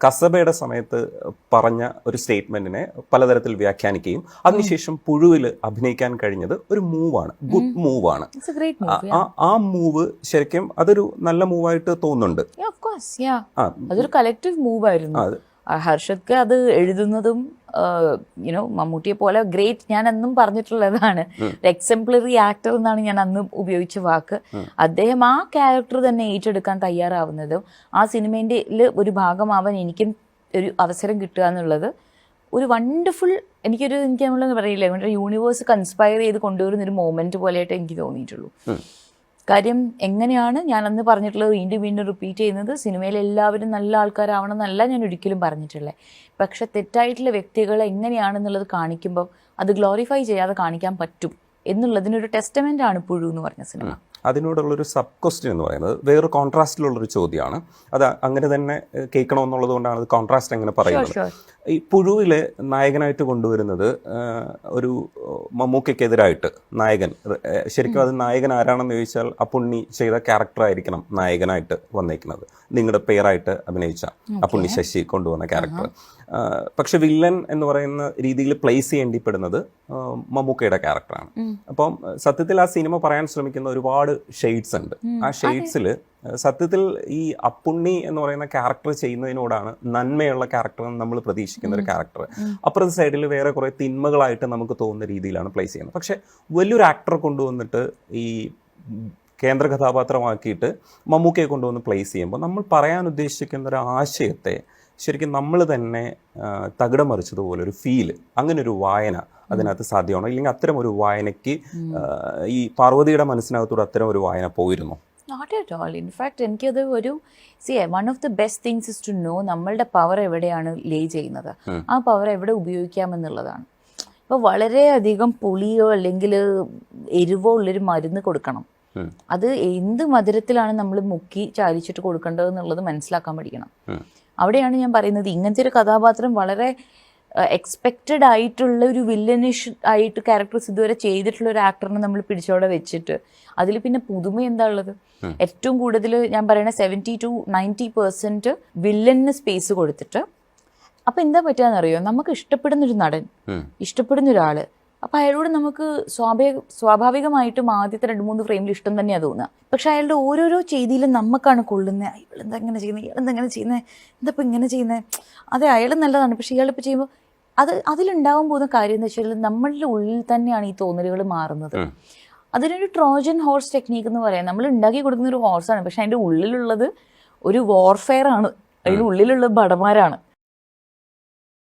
കസബയുടെ സമയത്ത് പറഞ്ഞ ഒരു സ്റ്റേറ്റ്മെന്റിനെ പലതരത്തിൽ വ്യാഖ്യാനിക്കുകയും അതിനുശേഷം പുഴുവിൽ അഭിനയിക്കാൻ കഴിഞ്ഞത് ഒരു മൂവാണ്, ഗുഡ് മൂവാണ്. ആ മൂവ് ശരിക്കും അതൊരു നല്ല മൂവായിട്ട് തോന്നുന്നുണ്ട്. അതൊരു കളക്റ്റീവ് മൂവായിരുന്നു. ഹർഷദ് അത് എഴുതുന്നതും മമ്മൂട്ടിയെ പോലെ ഗ്രേറ്റ്, ഞാൻ അന്നും പറഞ്ഞിട്ടുള്ളതാണ്, എക്സംപ്ലറി ആക്ടർ എന്നാണ് ഞാൻ അന്ന് ഉപയോഗിച്ച വാക്ക്. അദ്ദേഹം ആ ക്യാരക്ടർ തന്നെ ഏറ്റെടുക്കാൻ തയ്യാറാവുന്നതും ആ സിനിമേൻ്റെ ഒരു ഭാഗമാവാൻ എനിക്കും ഒരു അവസരം കിട്ടുക എന്നുള്ളത് ഒരു വണ്ടർഫുൾ, എനിക്ക് നമ്മൾ പറയില്ല, യൂണിവേഴ്സ് കൺസ്പയർ ചെയ്ത് കൊണ്ടുവരുന്നൊരു മൊമെന്റ് പോലെയായിട്ട് എനിക്ക് തോന്നിയിട്ടുള്ളൂ. കാര്യം എങ്ങനെയാണ് ഞാൻ അന്ന് പറഞ്ഞിട്ടുള്ളത്, വീണ്ടും വീണ്ടും റിപ്പീറ്റ് ചെയ്യുന്നത്, സിനിമയിൽ എല്ലാവരും നല്ല ആൾക്കാരാവണം എന്നല്ല ഞാൻ ഒരിക്കലും പറഞ്ഞിട്ടുള്ളത്. പക്ഷെ തെറ്റായിട്ടുള്ള വ്യക്തികളെ എങ്ങനെയാണെന്നുള്ളത് കാണിക്കുമ്പോൾ അത് ഗ്ലോറിഫൈ ചെയ്യാതെ കാണിക്കാൻ പറ്റും എന്നുള്ളതിനൊരു ടെസ്റ്റമെൻ്റ് ആണ് പുഴു എന്ന് പറഞ്ഞ സിനിമ. അതിനോടുള്ളൊരു സബ് ക്വസ്റ്റ്യൻ എന്ന് പറയുന്നത് വേറൊരു കോൺട്രാസ്റ്റിലുള്ളൊരു ചോദ്യമാണ്. അത് അങ്ങനെ തന്നെ കേൾക്കണമെന്നുള്ളത് കൊണ്ടാണ് അത് കോൺട്രാസ്റ്റ് അങ്ങനെ പറയുന്നത്. ഈ പുഴുവിൽ നായകനായിട്ട് കൊണ്ടുവരുന്നത് ഒരു മമ്മൂക്കയ്ക്കെതിരായിട്ട് നായകൻ, ശരിക്കും അത് നായകൻ ആരാണെന്ന് ചോദിച്ചാൽ അപ്പുണ്ണി ചെയ്ത ക്യാരക്ടറായിരിക്കണം നായകനായിട്ട് വന്നേക്കുന്നത്, നിങ്ങളുടെ പേരായിട്ട് അഭിനയിച്ച അപ്പുണ്ണി ശശി കൊണ്ടുവന്ന ക്യാരക്ടർ. പക്ഷെ വില്ലൻ എന്ന് പറയുന്ന രീതിയിൽ പ്ലേസ് ചെയ്യേണ്ടിപ്പെടുന്നത് മമ്മൂക്കയുടെ ക്യാരക്ടറാണ്. അപ്പം സത്യത്തിൽ ആ സിനിമ പറയാൻ ശ്രമിക്കുന്ന ഒരുപാട് ഷെയ്ഡ്സ് ഉണ്ട്. ആ ഷെയ്ഡ്സിൽ സത്യത്തിൽ ഈ അപ്പുണ്ണി എന്ന് പറയുന്ന ക്യാരക്ടർ ചെയ്യുന്നതിനോടാണ് നന്മയുള്ള ക്യാരക്ടർ എന്ന് നമ്മൾ പ്രതീക്ഷിക്കുന്ന ഒരു ക്യാരക്ടർ. അപ്പുറത്തെ സൈഡിൽ വേറെ കുറേ തിന്മകളായിട്ട് നമുക്ക് തോന്നുന്ന രീതിയിലാണ് പ്ലേസ് ചെയ്യുന്നത്. പക്ഷെ വലിയൊരു ആക്ടറെ കൊണ്ടുവന്നിട്ട് ഈ കേന്ദ്ര കഥാപാത്രമാക്കിയിട്ട് മമ്മൂക്കയെ കൊണ്ടുവന്ന് പ്ലേസ് ചെയ്യുമ്പോൾ നമ്മൾ പറയാൻ ഉദ്ദേശിക്കുന്ന ഒരു ആശയത്തെ ശരിക്കും നമ്മൾ തന്നെ തകിടം മറിച്ചതുപോലെ ഒരു ഫീല്, അങ്ങനെ ഒരു വായന അതിനകത്ത് സാധ്യമാണോ? ഇല്ലെങ്കിൽ അത്തരം ഒരു വായനയ്ക്ക് ഈ പാർവതിയുടെ മനസ്സിനകത്തൂടെ അത്തരം ഒരു വായന പോയിരുന്നു? Not at all. ഇൻഫാക്ട് എനിക്കത് ഒരു one of the best things is to know നമ്മളുടെ പവർ എവിടെയാണ് ലേ ചെയ്യുന്നത്, ആ പവർ എവിടെ ഉപയോഗിക്കാമെന്നുള്ളതാണ്. ഇപ്പോൾ വളരെയധികം പുളിയോ അല്ലെങ്കിൽ എരിവോ ഉള്ളൊരു മരുന്ന് കൊടുക്കണം, അത് എന്ത് മധുരത്തിലാണ് നമ്മൾ മുക്കി ചാലിച്ചിട്ട് കൊടുക്കേണ്ടത് എന്നുള്ളത് മനസ്സിലാക്കാൻ പഠിക്കണം. അവിടെയാണ് ഞാൻ പറയുന്നത് ഇങ്ങനത്തെ ഒരു കഥാപാത്രം വളരെ എക്സ്പെക്റ്റഡ് ആയിട്ടുള്ള ഒരു വില്ലനിഷ് ആയിട്ട് ക്യാരക്ടേഴ്സ് ഇതുവരെ ചെയ്തിട്ടുള്ള ഒരു ആക്ടറിനെ നമ്മൾ പിടിച്ചോടെ വെച്ചിട്ട് അതിൽ പിന്നെ പുതുമ എന്താ ഉള്ളത്? ഏറ്റവും കൂടുതൽ ഞാൻ പറയണ 70 to 90% വില്ലന് സ്പേസ് കൊടുത്തിട്ട് അപ്പം എന്താ പറ്റുകയെന്നറിയോ, നമുക്ക് ഇഷ്ടപ്പെടുന്നൊരു നടൻ, ഇഷ്ടപ്പെടുന്ന ഒരാൾ, അപ്പം അയാളോട് നമുക്ക് സ്വാഭാവികമായിട്ടും ആദ്യത്തെ 2-3 ഫ്രെയിമിൽ ഇഷ്ടം തന്നെയാണ് തോന്നുക. പക്ഷെ അയാളുടെ ഓരോരോ ചെയ്തിയിലും നമുക്കാണ് കൊള്ളുന്നത്. ഇയാളെന്താ ഇങ്ങനെ ചെയ്യുന്നത്, ഇയാളെന്താ ഇങ്ങനെ ചെയ്യുന്നത്, എന്താ ഇപ്പം ഇങ്ങനെ ചെയ്യുന്നത്, അതെ അയാൾ നല്ലതാണ്, പക്ഷെ ഇയാളിപ്പോൾ ചെയ്യുമ്പോൾ അതിലുണ്ടാവാൻ പോകുന്ന കാര്യം എന്ന് വെച്ചാൽ നമ്മളുടെ ഉള്ളിൽ തന്നെയാണ് ഈ തോന്നലുകൾ മാറുന്നത്. അതിനൊരു ട്രോജൻ ഹോഴ്സ് ടെക്നീക്ക് എന്ന് പറയാം. നമ്മൾ ഉണ്ടാക്കി കൊടുക്കുന്ന ഒരു ഹോഴ്സാണ്, പക്ഷെ അതിൻ്റെ ഉള്ളിലുള്ളത് ഒരു വാർഫെയർ ആണ്, അതിൻ്റെ ഉള്ളിലുള്ളത് ഭടന്മാരാണ്.